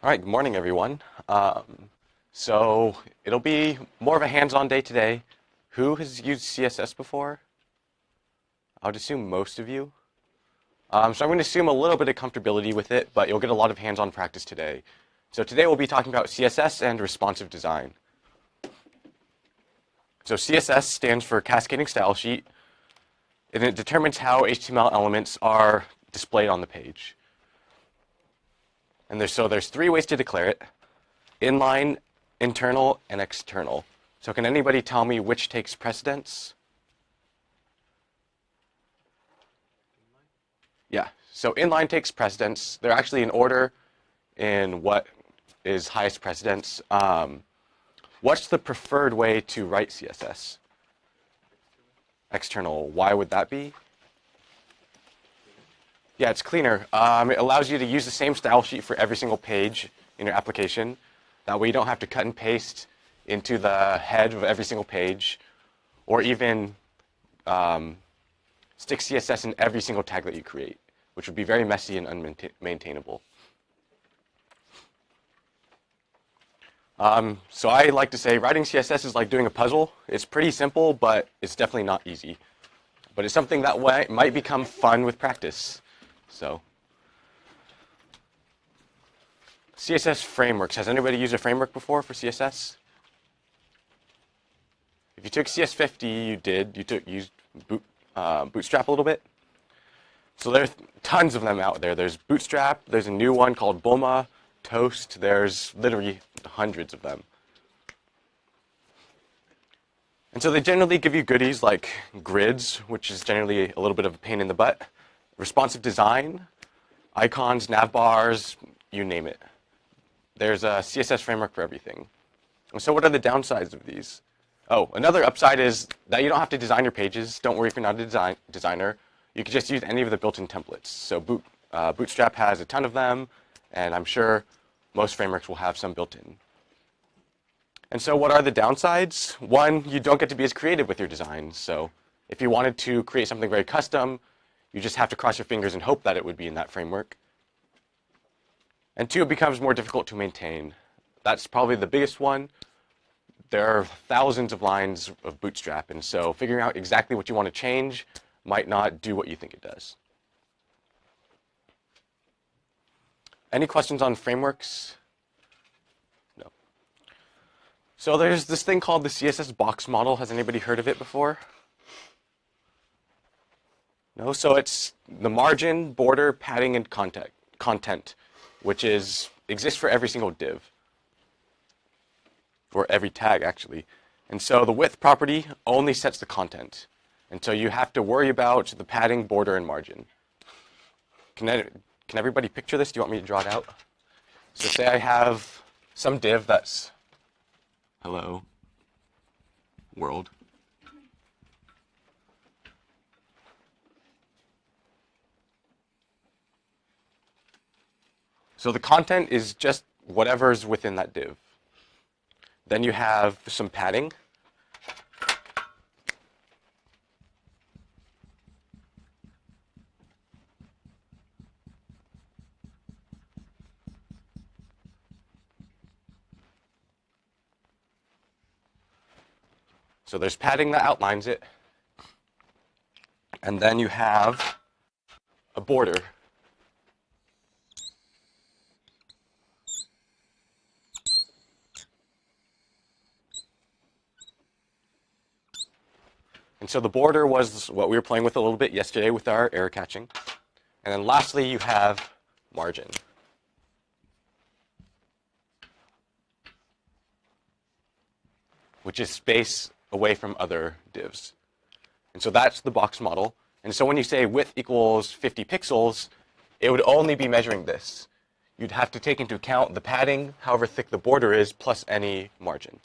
All right, good morning, everyone. So it'll be more of a hands-on day today. Who has used CSS before? I would assume most of you. So I'm going to assume a little bit of comfortability with it, but you'll get a lot of hands-on practice today. So today we'll be talking about CSS and responsive design. So CSS stands for Cascading Style Sheet, and it determines how HTML elements are displayed on the page. And there's three ways to declare it: inline, internal, and external. So can anybody tell me which takes precedence? Yeah, so inline takes precedence. They're actually in order in what is highest precedence. What's the preferred way to write CSS? External. Why would that be? Yeah, it's cleaner. It allows you to use the same style sheet for every single page in your application. That way you don't have to cut and paste into the head of every single page, or even stick CSS in every single tag that you create, which would be very messy and unmaintainable. So I like to say writing CSS is like doing a puzzle. It's pretty simple, but it's definitely not easy. But it's something that might become fun with practice. So, CSS frameworks. Has anybody used a framework before for CSS? If you took CS50, you did. You used Bootstrap a little bit. So there's tons of them out there. There's Bootstrap. There's a new one called Bulma, Toast. There's literally hundreds of them. And so they generally give you goodies like grids, which is generally a little bit of a pain in the butt. Responsive design, icons, nav bars, you name it. There's a CSS framework for everything. And so what are the downsides of these? Oh, another upside is that you don't have to design your pages. Don't worry if you're not a designer. You can just use any of the built-in templates. So Bootstrap has a ton of them, and I'm sure most frameworks will have some built-in. And so what are the downsides? One, you don't get to be as creative with your designs. So if you wanted to create something very custom, you just have to cross your fingers and hope that it would be in that framework. And two, it becomes more difficult to maintain. That's probably the biggest one. There are thousands of lines of Bootstrap, and so figuring out exactly what you want to change might not do what you think it does. Any questions on frameworks? No. So there's this thing called the CSS box model. Has anybody heard of it before? No, so it's the margin, border, padding, and content, which exists for every single div, or every tag actually. And so the width property only sets the content, and so you have to worry about the padding, border, and margin. Can everybody picture this? Do you want me to draw it out? So say I have some div that's hello world. So the content is just whatever's within that div. Then you have some padding. So there's padding that outlines it. And then you have a border. And so the border was what we were playing with a little bit yesterday with our error catching. And then lastly, you have margin. Which is space away from other divs. And so that's the box model. And so when you say width equals 50 pixels, it would only be measuring this. You'd have to take into account the padding, however thick the border is, plus any margin.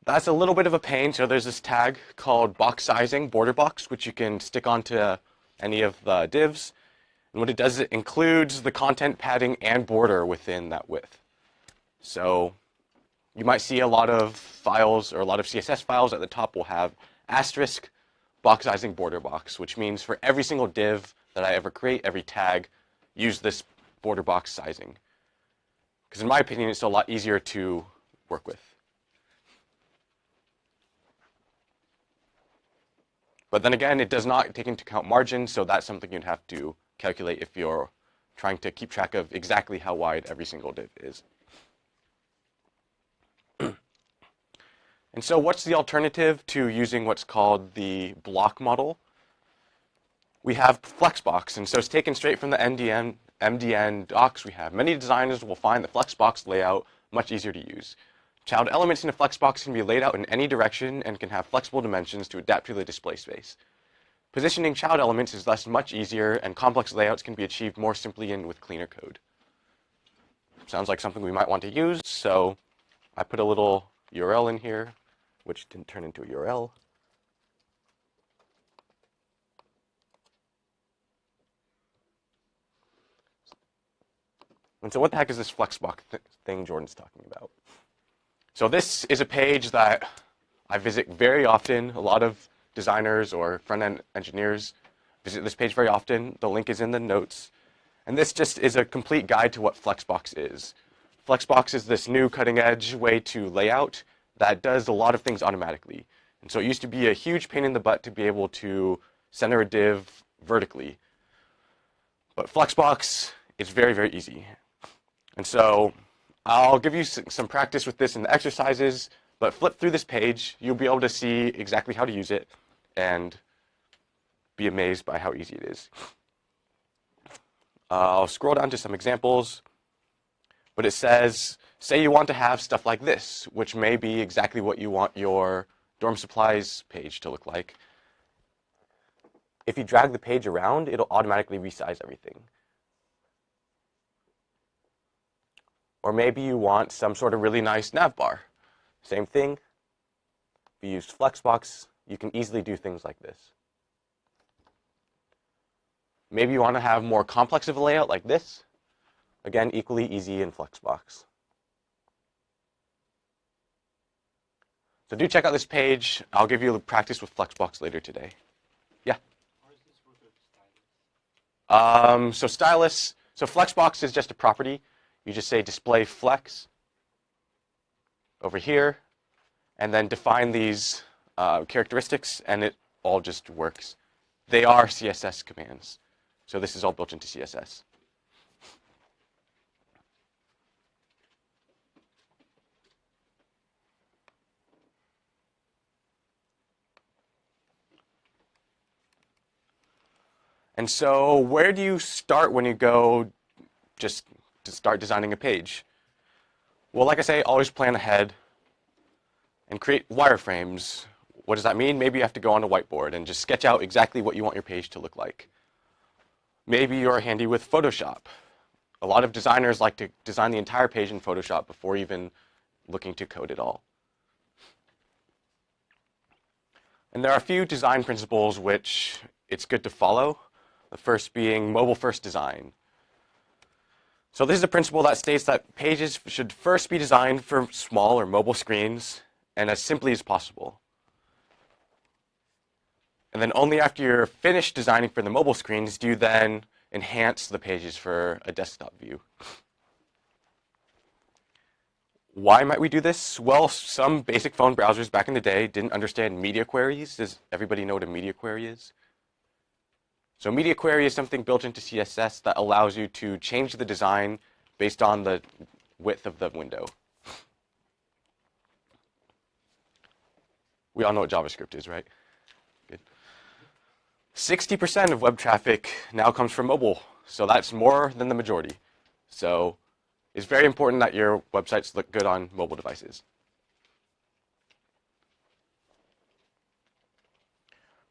That's a little bit of a pain. So there's this tag called box sizing, border box, which you can stick onto any of the divs. And what it does is it includes the content, padding, and border within that width. So you might see a lot of files or a lot of CSS files at the top will have asterisk box sizing border box, which means for every single div that I ever create, every tag, use this border box sizing. Because in my opinion, it's a lot easier to work with. But then again, it does not take into account margin, so that's something you'd have to calculate if you're trying to keep track of exactly how wide every single div is. And so what's the alternative to using what's called the block model? We have Flexbox, and so it's taken straight from the MDN docs we have. Many designers will find the Flexbox layout much easier to use. Child elements in a Flexbox can be laid out in any direction and can have flexible dimensions to adapt to the display space. Positioning child elements is thus much easier, and complex layouts can be achieved more simply and with cleaner code. Sounds like something we might want to use, so I put a little URL in here, which didn't turn into a URL. And so what the heck is this Flexbox thing Jordan's talking about? So this is a page that I visit very often. A lot of designers or front-end engineers visit this page very often. The link is in the notes. And this just is a complete guide to what Flexbox is. Flexbox is this new cutting-edge way to lay out that does a lot of things automatically. And so it used to be a huge pain in the butt to be able to center a div vertically. But Flexbox is very, very easy. And so I'll give you some practice with this in the exercises, but flip through this page. You'll be able to see exactly how to use it and be amazed by how easy it is. I'll scroll down to some examples, but it says, say you want to have stuff like this, which may be exactly what you want your dorm supplies page to look like. If you drag the page around, it'll automatically resize everything. Or maybe you want some sort of really nice nav bar. Same thing. If you use Flexbox, you can easily do things like this. Maybe you want to have more complex of a layout like this. Again, equally easy in Flexbox. So do check out this page. I'll give you a practice with Flexbox later today. Yeah? How does this work with stylus? So Flexbox is just a property. You just say display flex over here, and then define these characteristics, and it all just works. They are CSS commands. So this is all built into CSS. And so where do you start when you go just to start designing a page? Well, like I say, always plan ahead and create wireframes. What does that mean? Maybe you have to go on a whiteboard and just sketch out exactly what you want your page to look like. Maybe you're handy with Photoshop. A lot of designers like to design the entire page in Photoshop before even looking to code it all. And there are a few design principles which it's good to follow. The first being mobile-first design. So this is a principle that states that pages should first be designed for small or mobile screens and as simply as possible. And then only after you're finished designing for the mobile screens do you then enhance the pages for a desktop view. Why might we do this? Well, some basic phone browsers back in the day didn't understand media queries. Does everybody know what a media query is? So media query is something built into CSS that allows you to change the design based on the width of the window. We all know what JavaScript is, right? Good. 60% of web traffic now comes from mobile, so that's more than the majority. So it's very important that your websites look good on mobile devices.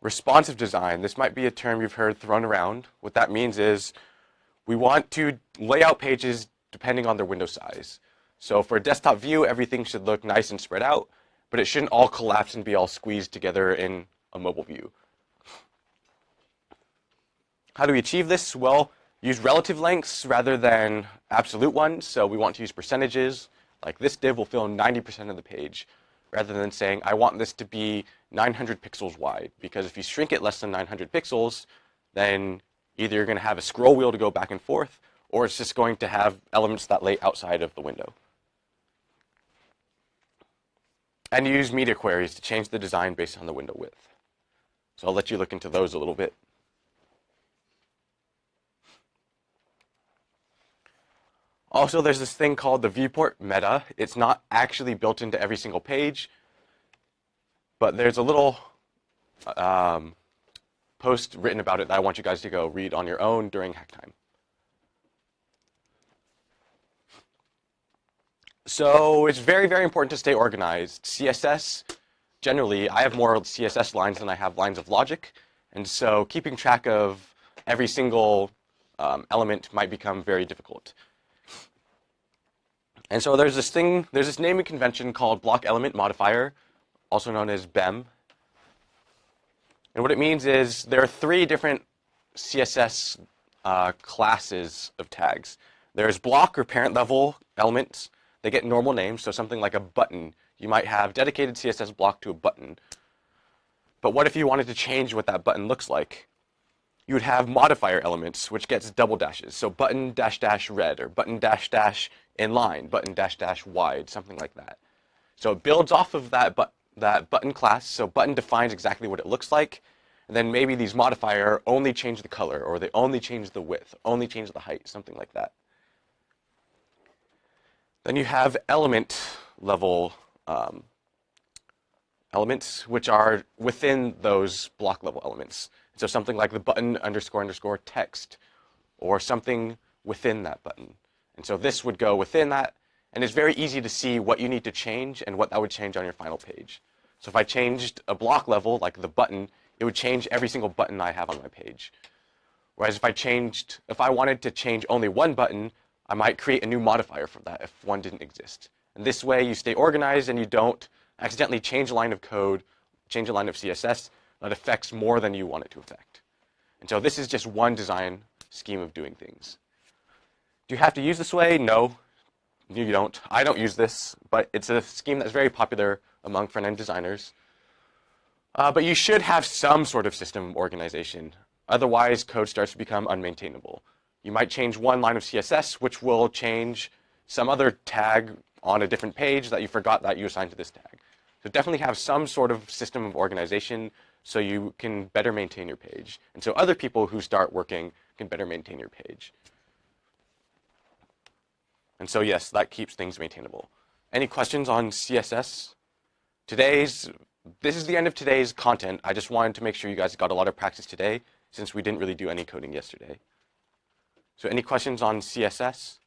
Responsive design, this might be a term you've heard thrown around. What that means is we want to lay out pages depending on their window size. So for a desktop view, everything should look nice and spread out, but it shouldn't all collapse and be all squeezed together in a mobile view. How do we achieve this? Well, use relative lengths rather than absolute ones. So we want to use percentages. Like this div will fill 90% of the page, rather than saying, I want this to be 900 pixels wide. Because if you shrink it less than 900 pixels, then Either you're going to have a scroll wheel to go back and forth, or it's just going to have elements that lay outside of the window. And use media queries to change the design based on the window width. So I'll let you look into those a little bit. Also, there's this thing called the viewport meta. It's not actually built into every single page, but there's a little post written about it that I want you guys to go read on your own during hack time. So it's very, very important to stay organized. CSS, generally, I have more CSS lines than I have lines of logic, and so keeping track of every single element might become very difficult. And so there's this naming convention called block element modifier, also known as BEM. And what it means is there are 3 different CSS classes of tags. There's block or parent level elements. They get normal names, so something like a button. You might have dedicated CSS block to a button. But what if you wanted to change what that button looks like? You would have modifier elements, which gets double dashes. So button dash dash red, or button dash dash inline, button dash dash wide, something like that. So it builds off of that button class. So button defines exactly what it looks like. And then maybe these modifier only change the color, or they only change the width, only change the height, something like that. Then you have element level elements, which are within those block level elements. So something like the button underscore underscore text, or something within that button. And so this would go within that, and it's very easy to see what you need to change and what that would change on your final page. So if I changed a block level, like the button, it would change every single button I have on my page. Whereas if I wanted to change only one button, I might create a new modifier for that if one didn't exist. And this way you stay organized and you don't accidentally change a line of code, change a line of CSS that affects more than you want it to affect. And so this is just one design scheme of doing things. Do you have to use this way? No, you don't. I don't use this, but it's a scheme that's very popular among front-end designers. But you should have some sort of system organization. Otherwise, code starts to become unmaintainable. You might change one line of CSS, which will change some other tag on a different page that you forgot that you assigned to this tag. So definitely have some sort of system of organization so you can better maintain your page. And so other people who start working can better maintain your page. And so yes, that keeps things maintainable. Any questions on CSS? This is the end of today's content. I just wanted to make sure you guys got a lot of practice today, since we didn't really do any coding yesterday. So any questions on CSS?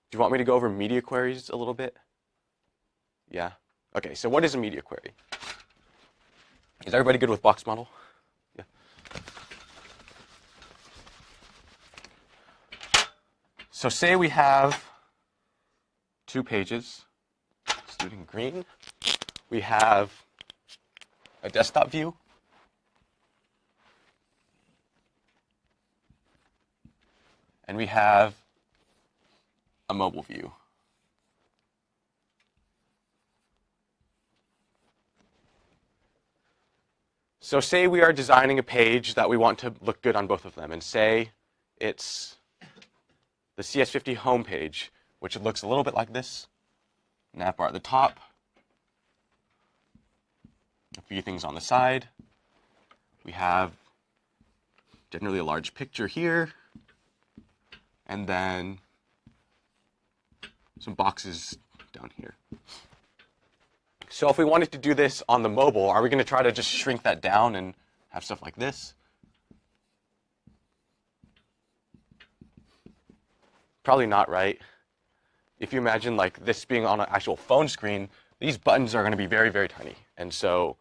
Do you want me to go over media queries a little bit? Yeah? Okay, so what is a media query? Is everybody good with box model? Yeah. So say we have 2 pages, student green. We have a desktop view. And we have a mobile view. So say we are designing a page that we want to look good on both of them, and say it's the CS50 homepage, which looks a little bit like this. Nav bar at the top, a few things on the side. We have generally a large picture here, and then some boxes down here. So if we wanted to do this on the mobile, are we going to try to just shrink that down and have stuff like this? Probably not, right? If you imagine like this being on an actual phone screen, these buttons are going to be very, very tiny. And so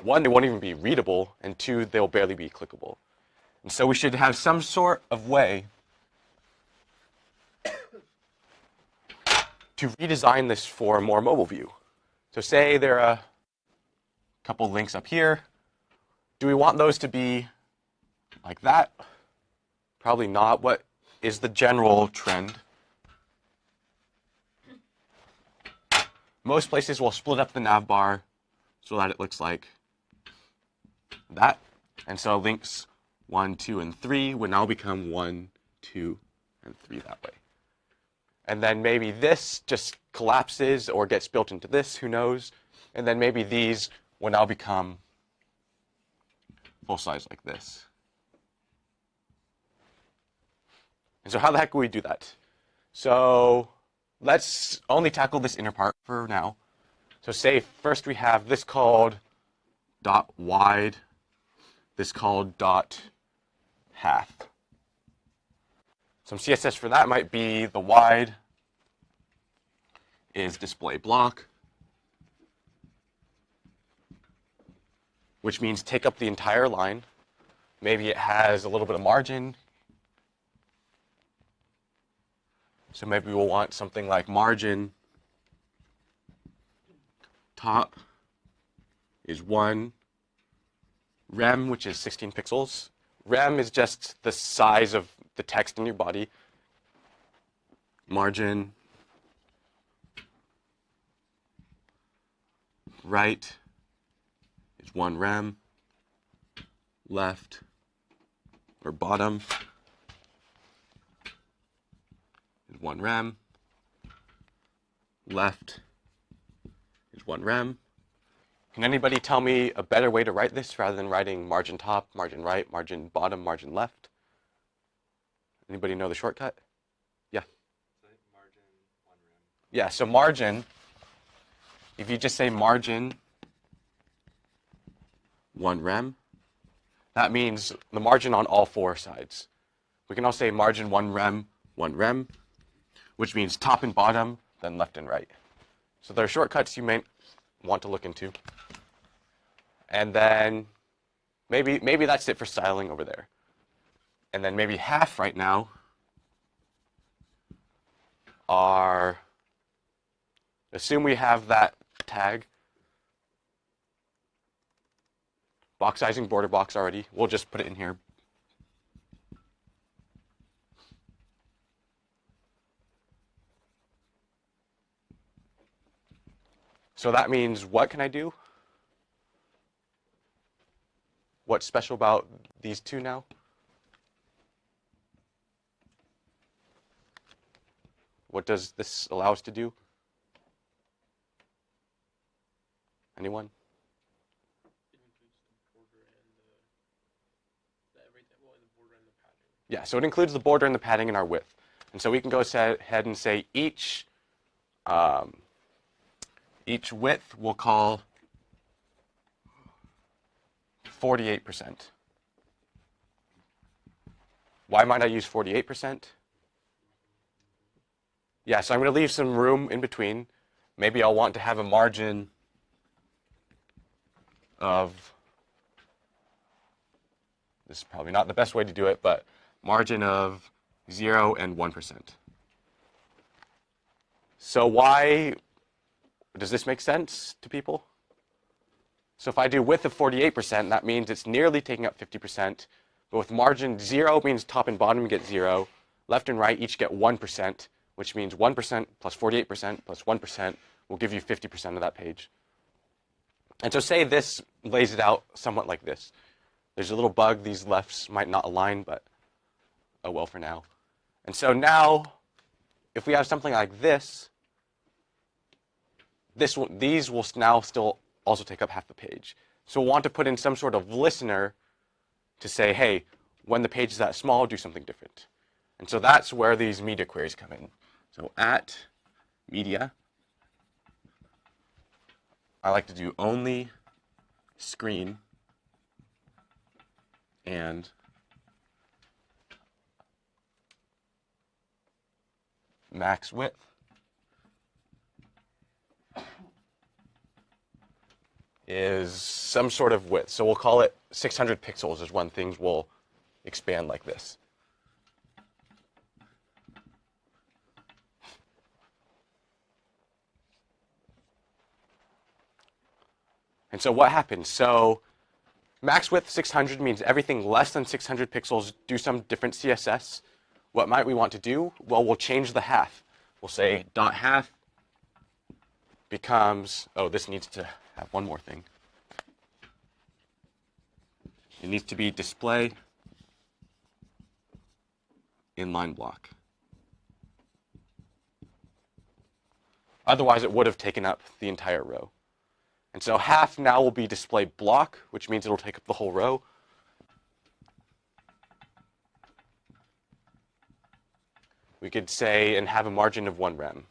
1, they won't even be readable, and 2, they'll barely be clickable. And so we should have some sort of way to redesign this for a more mobile view. So say there are a couple links up here. Do we want those to be like that? Probably not. What is the general trend? Most places will split up the nav bar so that it looks like that. And so links 1, 2, and 3 would now become 1, 2, and 3 that way. And then maybe this just collapses or gets built into this, who knows? And then maybe these will now become full size like this. And so how the heck will we do that? So let's only tackle this inner part for now. So say first we have this called dot wide, this called dot half. Some CSS for that might be the wide is display block, which means take up the entire line. Maybe it has a little bit of margin. So maybe we'll want something like margin top is 1, rem, which is 16 pixels. Rem is just the size of the text in your body. Margin right is 1 rem. Left or bottom is 1 rem. Left is 1 rem. Can anybody tell me a better way to write this rather than writing margin top, margin right, margin bottom, margin left? Anybody know the shortcut? Yeah. So margin 1 rem. Yeah, so margin, if you just say margin 1 rem, that means the margin on all 4 sides. We can also say margin 1 rem, which means top and bottom, then left and right. So there are shortcuts you may want to look into. And then maybe that's it for styling over there. And then maybe half right now are, assume we have that tag, box sizing border box already. We'll just put it in here. So that means what can I do? What's special about these two now? What does this allow us to do? Anyone? It includes the border and the everything, well, the border and the padding. Yeah, so it includes the border and the padding in our width. And so we can go ahead and say each width we'll call 48%. Why might I use 48%? Yeah, so I'm going to leave some room in between. Maybe I'll want to have a margin of, this is probably not the best way to do it, but margin of 0 and 1%. So why, does this make sense to people? So if I do width of 48%, that means it's nearly taking up 50%. But with margin 0 means top and bottom get 0. Left and right each get 1%, which means 1% plus 48% plus 1% will give you 50% of that page. And so say this lays it out somewhat like this. There's a little bug. These lefts might not align, but oh well for now. And so now, if we have something like this, these will now still also take up half the page. So we'll want to put in some sort of listener to say, hey, when the page is that small, do something different. And so that's where these media queries come in. So at media, I like to do only screen and max width. Is some sort of width. So we'll call it 600 pixels is when things will expand like this. And so what happens? So max width 600 means everything less than 600 pixels do some different CSS. What might we want to do? Well, we'll change the half. We'll say dot half becomes, oh, this needs to have one more thing. It needs to be display inline block. Otherwise, it would have taken up the entire row. And so half now will be display block, which means it'll take up the whole row. We could say and have a margin of 1 rem.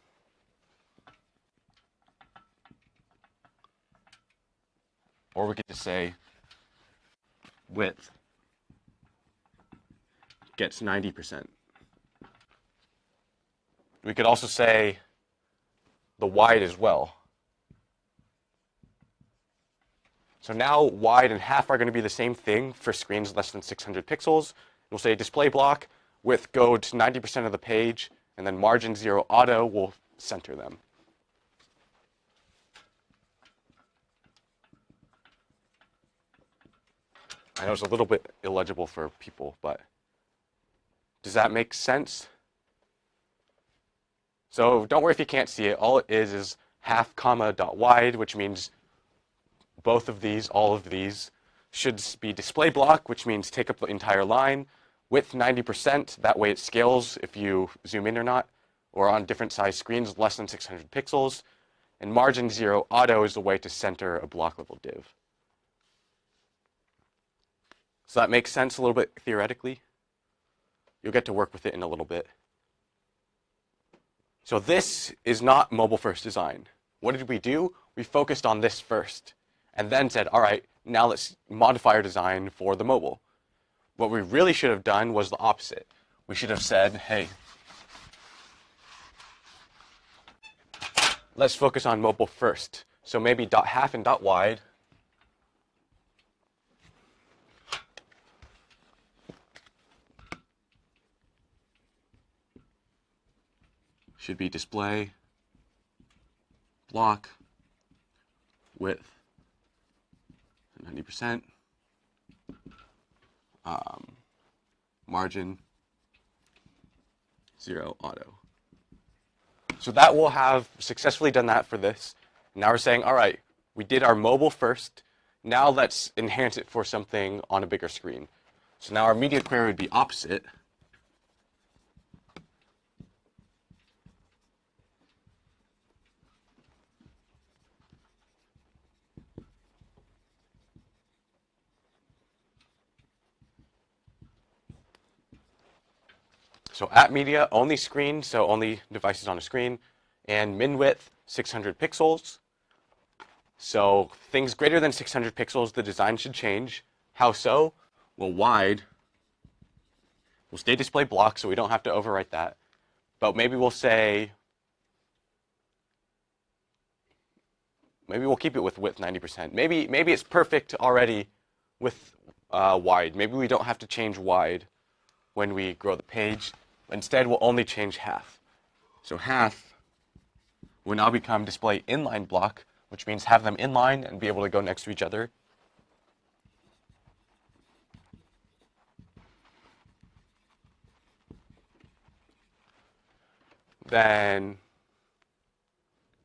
Or we could just say width gets 90%. We could also say the wide as well. So now wide and half are going to be the same thing for screens less than 600 pixels. We'll say display block, width go to 90% of the page, and then margin 0 auto will center them. I know it's a little bit illegible for people, but does that make sense? So don't worry if you can't see it. All it is half comma dot wide, which means both of these, all of these, should be display block, which means take up the entire line. Width 90%, that way it scales if you zoom in or not, or on different size screens, less than 600 pixels. And margin 0 auto is the way to center a block level div. So that makes sense a little bit theoretically. You'll get to work with it in a little bit. So this is not mobile first design. What did we do? We focused on this first and then said, all right, now let's modify our design for the mobile. What we really should have done was the opposite. We should have said, hey, let's focus on mobile first. So maybe dot half and dot wide should be display block width 90%, margin 0 auto. So that will have successfully done that for this. Now we're saying, all right, we did our mobile first. Now let's enhance it for something on a bigger screen. So now our media query would be opposite. So at media, only screen, so only devices on a screen, and min width, 600 pixels. So things greater than 600 pixels, the design should change. How so? Well, wide will stay display block, so we don't have to overwrite that. But maybe we'll say, maybe we'll keep it with width 90%. Maybe it's perfect already with wide. Maybe we don't have to change wide when we grow the page. Instead, we'll only change half. So half will now become display inline block, which means have them inline and be able to go next to each other. Then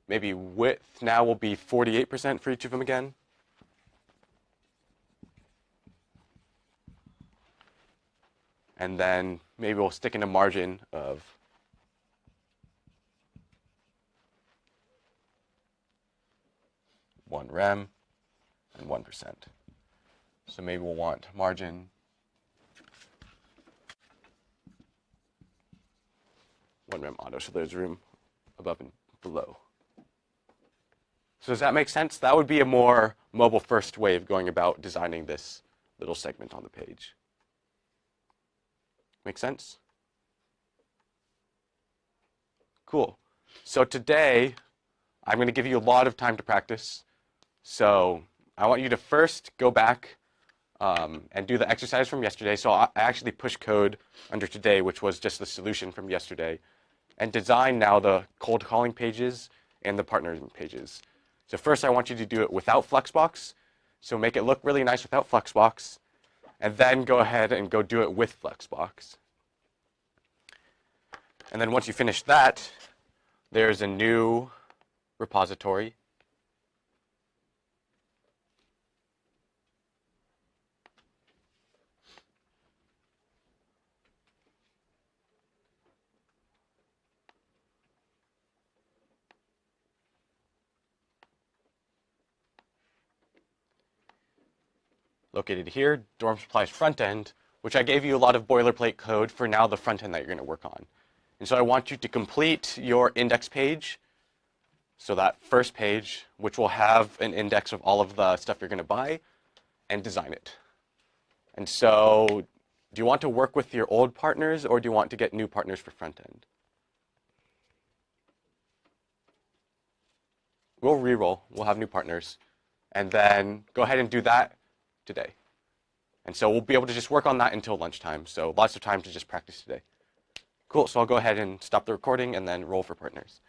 maybe width now will be 48% for each of them again. And then maybe we'll stick in a margin of 1 rem and 1%. So maybe we'll want margin 1 rem auto, so there's room above and below. So does that make sense? That would be a more mobile first way of going about designing this little segment on the page. Make sense? Cool. So today, I'm going to give you a lot of time to practice. So I want you to first go back and do the exercise from yesterday. So I actually pushed code under today, which was just the solution from yesterday, and design now the cold calling pages and the partnering pages. So first, I want you to do it without Flexbox. So make it look really nice without Flexbox. And then go ahead and go do it with Flexbox. And then once you finish that, there's a new repository. located here, dorm supplies front end, which I gave you a lot of boilerplate code for now the front end that you're going to work on. And so I want you to complete your index page. So that first page, which will have an index of all of the stuff you're going to buy, and design it. And so do you want to work with your old partners, or do you want to get new partners for front end? We'll re-roll. We'll have new partners. And then go ahead and do that today. And so we'll be able to just work on that until lunchtime. So lots of time to just practice today. Cool. So I'll go ahead and stop the recording and then roll for partners.